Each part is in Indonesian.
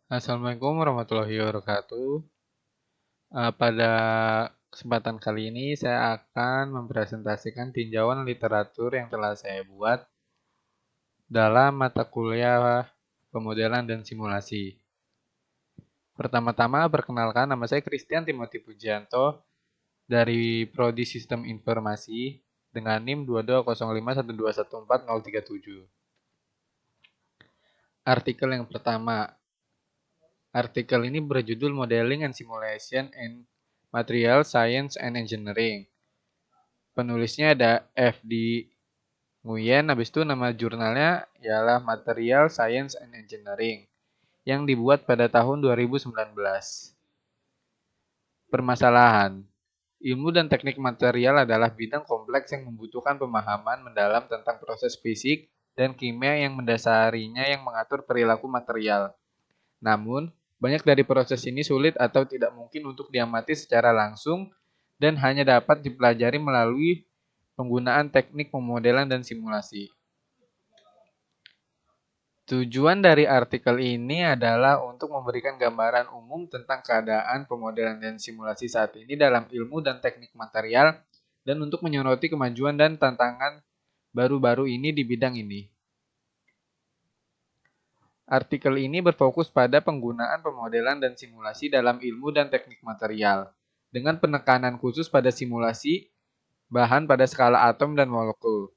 Assalamualaikum warahmatullahi wabarakatuh. Pada kesempatan kali ini saya akan mempresentasikan tinjauan literatur yang telah saya buat dalam mata kuliah pemodelan dan simulasi. Pertama-tama perkenalkan, nama saya Christian Timothy Pujianto dari Prodi Sistem Informasi dengan NIM 22051214037. Artikel yang pertama. Artikel ini berjudul Modeling and Simulation in Material Science and Engineering. Penulisnya ada F.D. Nguyen, habis itu nama jurnalnya ialah Material Science and Engineering yang dibuat pada tahun 2019. Permasalahan. Ilmu dan teknik material adalah bidang kompleks yang membutuhkan pemahaman mendalam tentang proses fisik dan kimia yang mendasarinya yang mengatur perilaku material. Namun, banyak dari proses ini sulit atau tidak mungkin untuk diamati secara langsung dan hanya dapat dipelajari melalui penggunaan teknik pemodelan dan simulasi. Tujuan dari artikel ini adalah untuk memberikan gambaran umum tentang keadaan pemodelan dan simulasi saat ini dalam ilmu dan teknik material dan untuk menyoroti kemajuan dan tantangan baru-baru ini di bidang ini. Artikel ini berfokus pada penggunaan pemodelan dan simulasi dalam ilmu dan teknik material, dengan penekanan khusus pada simulasi bahan pada skala atom dan molekul.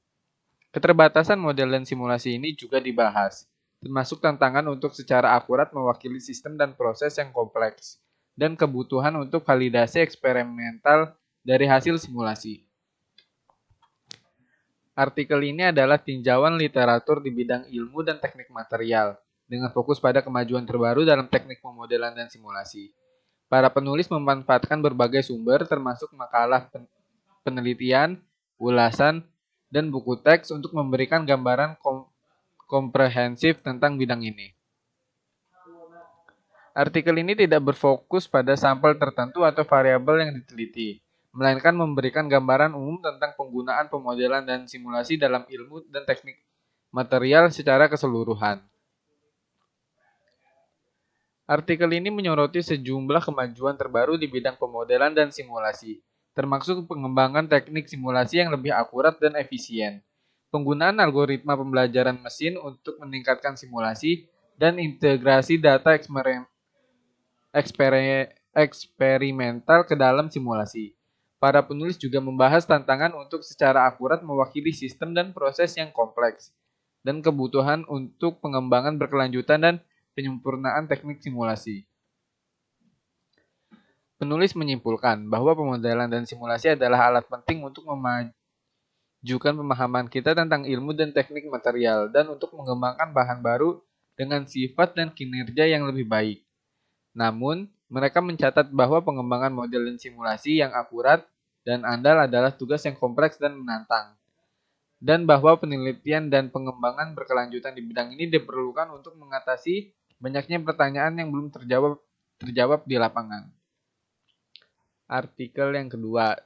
Keterbatasan model dan simulasi ini juga dibahas, termasuk tantangan untuk secara akurat mewakili sistem dan proses yang kompleks, dan kebutuhan untuk validasi eksperimental dari hasil simulasi. Artikel ini adalah tinjauan literatur di bidang ilmu dan teknik material, dengan fokus pada kemajuan terbaru dalam teknik pemodelan dan simulasi. Para penulis memanfaatkan berbagai sumber, termasuk makalah penelitian, ulasan, dan buku teks untuk memberikan gambaran komprehensif tentang bidang ini. Artikel ini tidak berfokus pada sampel tertentu atau variabel yang diteliti, melainkan memberikan gambaran umum tentang penggunaan pemodelan dan simulasi dalam ilmu dan teknik material secara keseluruhan. Artikel ini menyoroti sejumlah kemajuan terbaru di bidang pemodelan dan simulasi, termasuk pengembangan teknik simulasi yang lebih akurat dan efisien, penggunaan algoritma pembelajaran mesin untuk meningkatkan simulasi, dan integrasi data eksperimental ke dalam simulasi. Para penulis juga membahas tantangan untuk secara akurat mewakili sistem dan proses yang kompleks, dan kebutuhan untuk pengembangan berkelanjutan dan penyempurnaan teknik simulasi. Penulis menyimpulkan bahwa pemodelan dan simulasi adalah alat penting untuk memajukan pemahaman kita tentang ilmu dan teknik material dan untuk mengembangkan bahan baru dengan sifat dan kinerja yang lebih baik. Namun, mereka mencatat bahwa pengembangan model dan simulasi yang akurat dan andal adalah tugas yang kompleks dan menantang, dan bahwa penelitian dan pengembangan berkelanjutan di bidang ini diperlukan untuk mengatasi banyaknya pertanyaan yang belum terjawab di lapangan. Artikel yang kedua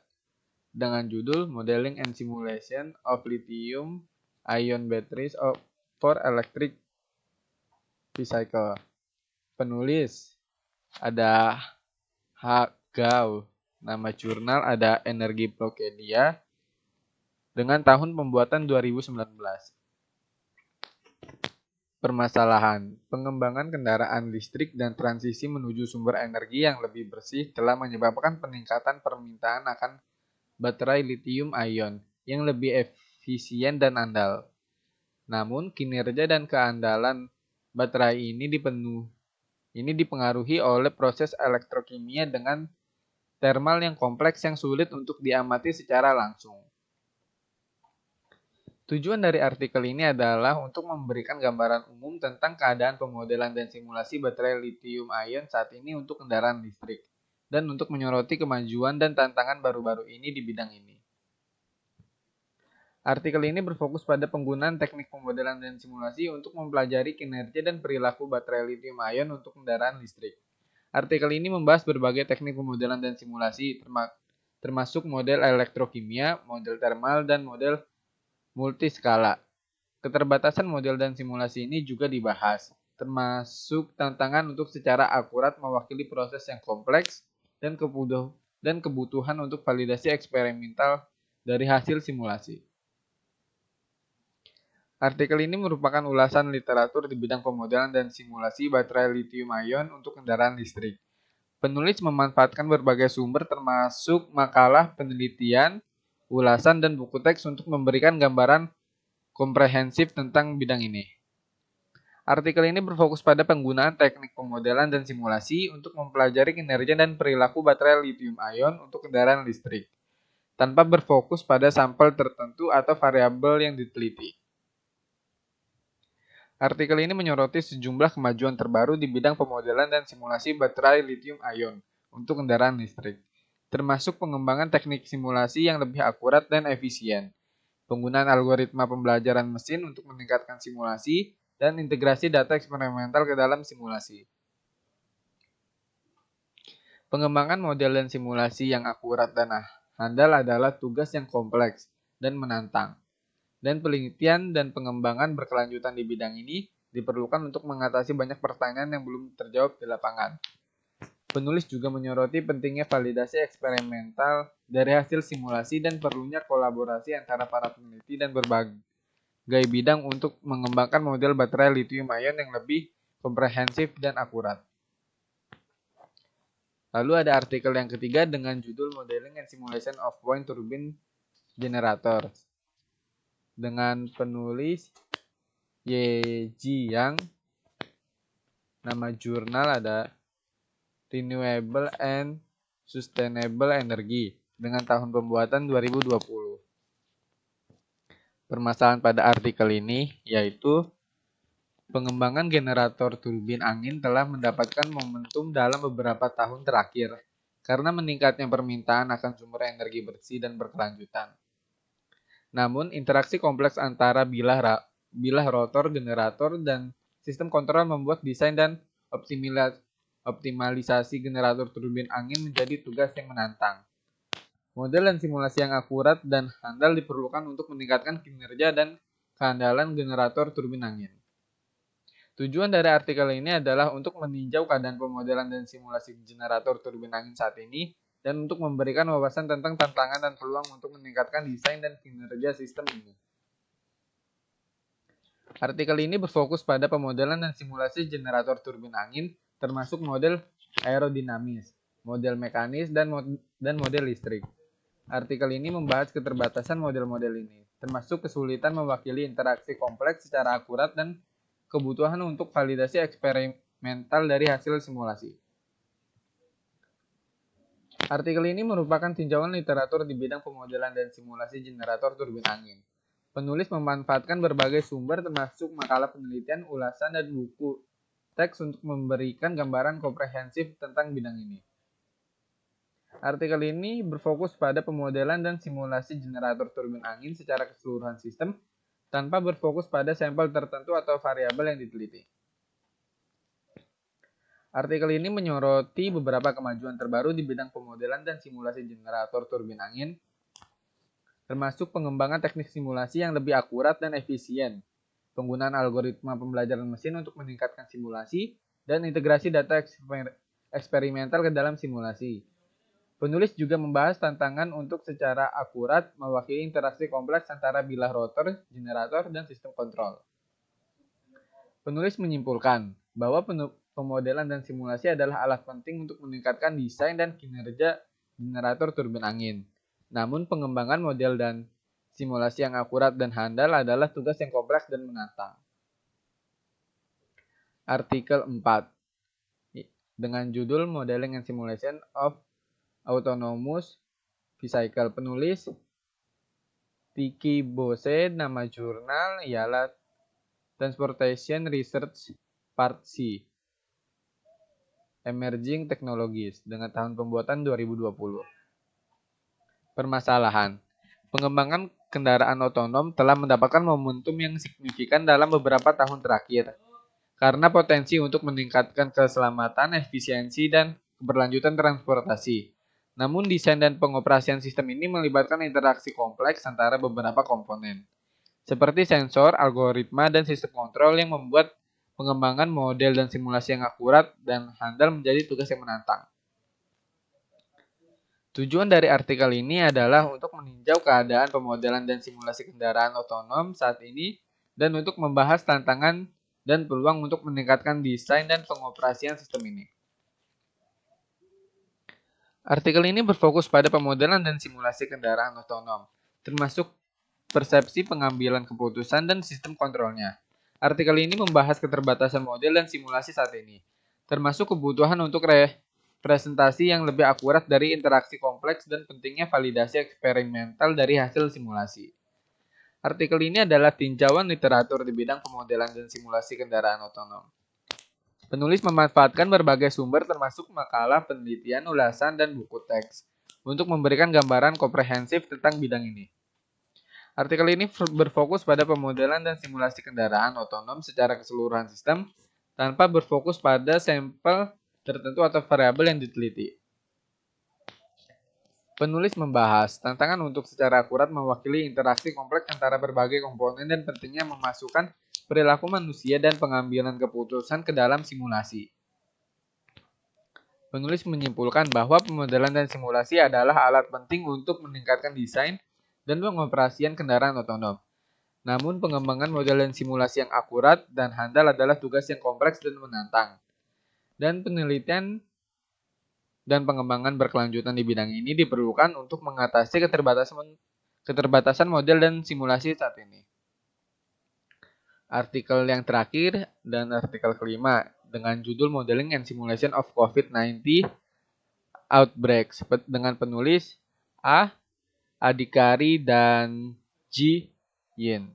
dengan judul Modeling and Simulation of Lithium-Ion Batteries for Electric Vehicle. Penulis ada H. Gao, nama jurnal ada Energipedia dengan tahun pembuatan 2019. Permasalahan, pengembangan kendaraan listrik dan transisi menuju sumber energi yang lebih bersih telah menyebabkan peningkatan permintaan akan baterai lithium ion yang lebih efisien dan andal. Namun, kinerja dan keandalan baterai ini dipengaruhi oleh proses elektrokimia dengan thermal yang kompleks yang sulit untuk diamati secara langsung. Tujuan dari artikel ini adalah untuk memberikan gambaran umum tentang keadaan pemodelan dan simulasi baterai lithium-ion saat ini untuk kendaraan listrik, dan untuk menyoroti kemajuan dan tantangan baru-baru ini di bidang ini. Artikel ini berfokus pada penggunaan teknik pemodelan dan simulasi untuk mempelajari kinerja dan perilaku baterai lithium-ion untuk kendaraan listrik. Artikel ini membahas berbagai teknik pemodelan dan simulasi, termasuk model elektrokimia, model thermal, dan model multiskala. Keterbatasan model dan simulasi ini juga dibahas, termasuk tantangan untuk secara akurat mewakili proses yang kompleks dan kebutuhan untuk validasi eksperimental dari hasil simulasi. Artikel ini merupakan ulasan literatur di bidang pemodelan dan simulasi baterai lithium-ion untuk kendaraan listrik. Penulis memanfaatkan berbagai sumber termasuk makalah penelitian, ulasan, dan buku teks untuk memberikan gambaran komprehensif tentang bidang ini. Artikel ini berfokus pada penggunaan teknik pemodelan dan simulasi untuk mempelajari kinerja dan perilaku baterai lithium-ion untuk kendaraan listrik, tanpa berfokus pada sampel tertentu atau variabel yang diteliti. Artikel ini menyoroti sejumlah kemajuan terbaru di bidang pemodelan dan simulasi baterai lithium-ion untuk kendaraan listrik, termasuk pengembangan teknik simulasi yang lebih akurat dan efisien, penggunaan algoritma pembelajaran mesin untuk meningkatkan simulasi, dan integrasi data eksperimental ke dalam simulasi. Pengembangan model dan simulasi yang akurat dan handal adalah tugas yang kompleks dan menantang. Dan penelitian dan pengembangan berkelanjutan di bidang ini diperlukan untuk mengatasi banyak pertanyaan yang belum terjawab di lapangan. Penulis juga menyoroti pentingnya validasi eksperimental dari hasil simulasi dan perlunya kolaborasi antara para peneliti dan berbagai bidang untuk mengembangkan model baterai lithium-ion yang lebih komprehensif dan akurat. Lalu ada artikel yang ketiga dengan judul Modeling and Simulation of Wind Turbine Generators dengan penulis Yeji Yang. Nama jurnal ada Renewable and Sustainable Energy dengan tahun pembuatan 2020. Permasalahan pada artikel ini yaitu pengembangan generator turbin angin telah mendapatkan momentum dalam beberapa tahun terakhir karena meningkatnya permintaan akan sumber energi bersih dan berkelanjutan. Namun, interaksi kompleks antara bilah rotor generator dan sistem kontrol membuat desain dan optimalisasi generator turbin angin menjadi tugas yang menantang. Model dan simulasi yang akurat dan handal diperlukan untuk meningkatkan kinerja dan keandalan generator turbin angin. Tujuan dari artikel ini adalah untuk meninjau keadaan pemodelan dan simulasi generator turbin angin saat ini dan untuk memberikan wawasan tentang tantangan dan peluang untuk meningkatkan desain dan kinerja sistem ini. Artikel ini berfokus pada pemodelan dan simulasi generator turbin angin, termasuk model aerodinamis, model mekanis, dan model listrik. Artikel ini membahas keterbatasan model-model ini, termasuk kesulitan mewakili interaksi kompleks secara akurat dan kebutuhan untuk validasi eksperimental dari hasil simulasi. Artikel ini merupakan tinjauan literatur di bidang pemodelan dan simulasi generator turbin angin. Penulis memanfaatkan berbagai sumber termasuk makalah penelitian, ulasan, dan buku teks untuk memberikan gambaran komprehensif tentang bidang ini. Artikel ini berfokus pada pemodelan dan simulasi generator turbin angin secara keseluruhan sistem tanpa berfokus pada sampel tertentu atau variabel yang diteliti. Artikel ini menyoroti beberapa kemajuan terbaru di bidang pemodelan dan simulasi generator turbin angin, termasuk pengembangan teknik simulasi yang lebih akurat dan efisien, penggunaan algoritma pembelajaran mesin untuk meningkatkan simulasi, dan integrasi data eksperimental ke dalam simulasi. Penulis juga membahas tantangan untuk secara akurat mewakili interaksi kompleks antara bilah rotor, generator, dan sistem kontrol. Penulis menyimpulkan bahwa pemodelan dan simulasi adalah alat penting untuk meningkatkan desain dan kinerja generator turbin angin. Namun pengembangan model dan simulasi yang akurat dan handal adalah tugas yang kompleks dan menantang. Artikel 4 dengan judul Modeling and Simulation of Autonomous Vehicle. Penulis Tiki Bose. Nama jurnal ialah Transportation Research Part C. Emerging Technologies dengan tahun pembuatan 2020. Permasalahan. Pengembangan kendaraan otonom telah mendapatkan momentum yang signifikan dalam beberapa tahun terakhir karena potensi untuk meningkatkan keselamatan, efisiensi, dan keberlanjutan transportasi. Namun desain dan pengoperasian sistem ini melibatkan interaksi kompleks antara beberapa komponen, seperti sensor, algoritma, dan sistem kontrol yang membuat pengembangan model dan simulasi yang akurat dan handal menjadi tugas yang menantang. Tujuan dari artikel ini adalah untuk meninjau keadaan pemodelan dan simulasi kendaraan otonom saat ini dan untuk membahas tantangan dan peluang untuk meningkatkan desain dan pengoperasian sistem ini. Artikel ini berfokus pada pemodelan dan simulasi kendaraan otonom, termasuk persepsi pengambilan keputusan dan sistem kontrolnya. Artikel ini membahas keterbatasan model dan simulasi saat ini, termasuk kebutuhan untuk representasi yang lebih akurat dari interaksi kompleks dan pentingnya validasi eksperimental dari hasil simulasi. Artikel ini adalah tinjauan literatur di bidang pemodelan dan simulasi kendaraan otonom. Penulis memanfaatkan berbagai sumber termasuk makalah, penelitian, ulasan, dan buku teks untuk memberikan gambaran komprehensif tentang bidang ini. Artikel ini berfokus pada pemodelan dan simulasi kendaraan otonom secara keseluruhan sistem tanpa berfokus pada sampel tertentu atau variabel yang diteliti. Penulis membahas tantangan untuk secara akurat mewakili interaksi kompleks antara berbagai komponen dan pentingnya memasukkan perilaku manusia dan pengambilan keputusan ke dalam simulasi. Penulis menyimpulkan bahwa pemodelan dan simulasi adalah alat penting untuk meningkatkan desain dan pengoperasian kendaraan otonom. Namun, pengembangan model dan simulasi yang akurat dan handal adalah tugas yang kompleks dan menantang. Dan penelitian dan pengembangan berkelanjutan di bidang ini diperlukan untuk mengatasi keterbatasan model dan simulasi saat ini. Artikel yang terakhir dan artikel kelima dengan judul Modeling and Simulation of COVID-19 Outbreaks dengan penulis A. Adhikari dan Ji Yin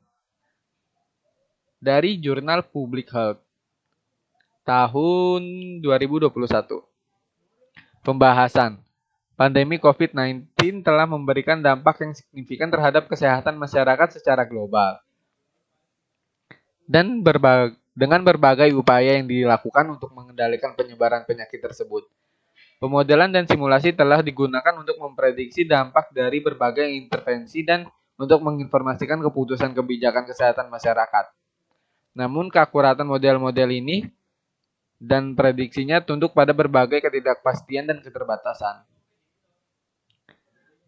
dari Jurnal Public Health tahun 2021. Pembahasan. Pandemi COVID-19 telah memberikan dampak yang signifikan terhadap kesehatan masyarakat secara global. Dan dengan berbagai upaya yang dilakukan untuk mengendalikan penyebaran penyakit tersebut. Pemodelan dan simulasi telah digunakan untuk memprediksi dampak dari berbagai intervensi dan untuk menginformasikan keputusan kebijakan kesehatan masyarakat. Namun keakuratan model-model ini dan prediksinya tunduk pada berbagai ketidakpastian dan keterbatasan.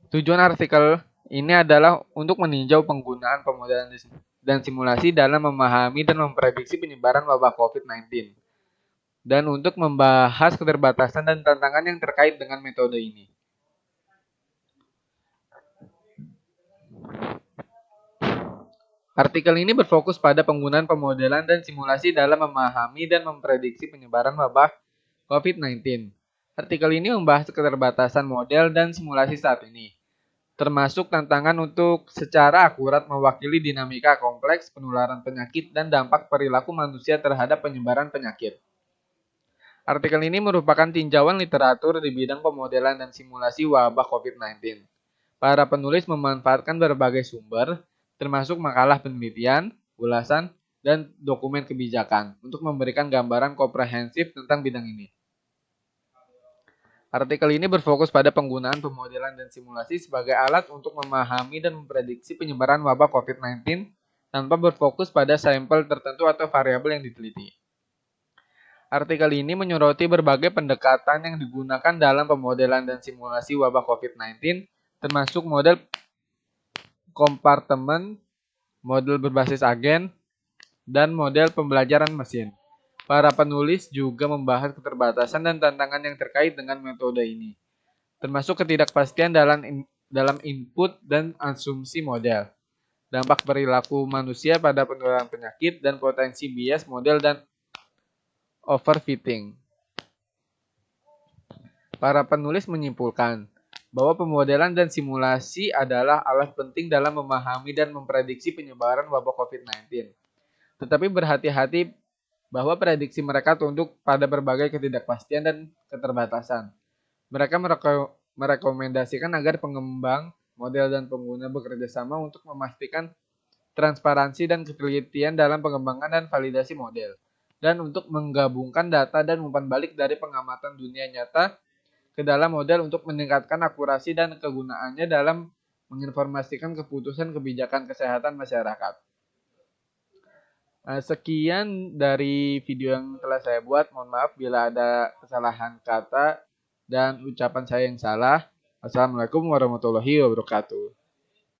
Tujuan artikel ini adalah untuk meninjau penggunaan pemodelan dan simulasi dalam memahami dan memprediksi penyebaran wabah COVID-19 dan untuk membahas keterbatasan dan tantangan yang terkait dengan metode ini. Artikel ini berfokus pada penggunaan pemodelan dan simulasi dalam memahami dan memprediksi penyebaran wabah COVID-19. Artikel ini membahas keterbatasan model dan simulasi saat ini, termasuk tantangan untuk secara akurat mewakili dinamika kompleks penularan penyakit dan dampak perilaku manusia terhadap penyebaran penyakit. Artikel ini merupakan tinjauan literatur di bidang pemodelan dan simulasi wabah COVID-19. Para penulis memanfaatkan berbagai sumber, termasuk makalah penelitian, ulasan, dan dokumen kebijakan untuk memberikan gambaran komprehensif tentang bidang ini. Artikel ini berfokus pada penggunaan pemodelan dan simulasi sebagai alat untuk memahami dan memprediksi penyebaran wabah COVID-19 tanpa berfokus pada sampel tertentu atau variabel yang diteliti. Artikel ini menyoroti berbagai pendekatan yang digunakan dalam pemodelan dan simulasi wabah COVID-19, termasuk model kompartemen, model berbasis agen, dan model pembelajaran mesin. Para penulis juga membahas keterbatasan dan tantangan yang terkait dengan metode ini, termasuk ketidakpastian dalam input dan asumsi model, dampak perilaku manusia pada penularan penyakit, dan potensi bias model dan overfitting. Para penulis menyimpulkan bahwa pemodelan dan simulasi adalah alat penting dalam memahami dan memprediksi penyebaran wabah COVID-19. Tetapi berhati-hati bahwa prediksi mereka tunduk pada berbagai ketidakpastian dan keterbatasan. Mereka merekomendasikan agar pengembang, model, dan pengguna bekerja sama untuk memastikan transparansi dan ketelitian dalam pengembangan dan validasi model, dan untuk menggabungkan data dan umpan balik dari pengamatan dunia nyata ke dalam model untuk meningkatkan akurasi dan kegunaannya dalam menginformasikan keputusan kebijakan kesehatan masyarakat. Sekian dari video yang telah saya buat. Mohon maaf bila ada kesalahan kata dan ucapan saya yang salah. Assalamualaikum warahmatullahi wabarakatuh.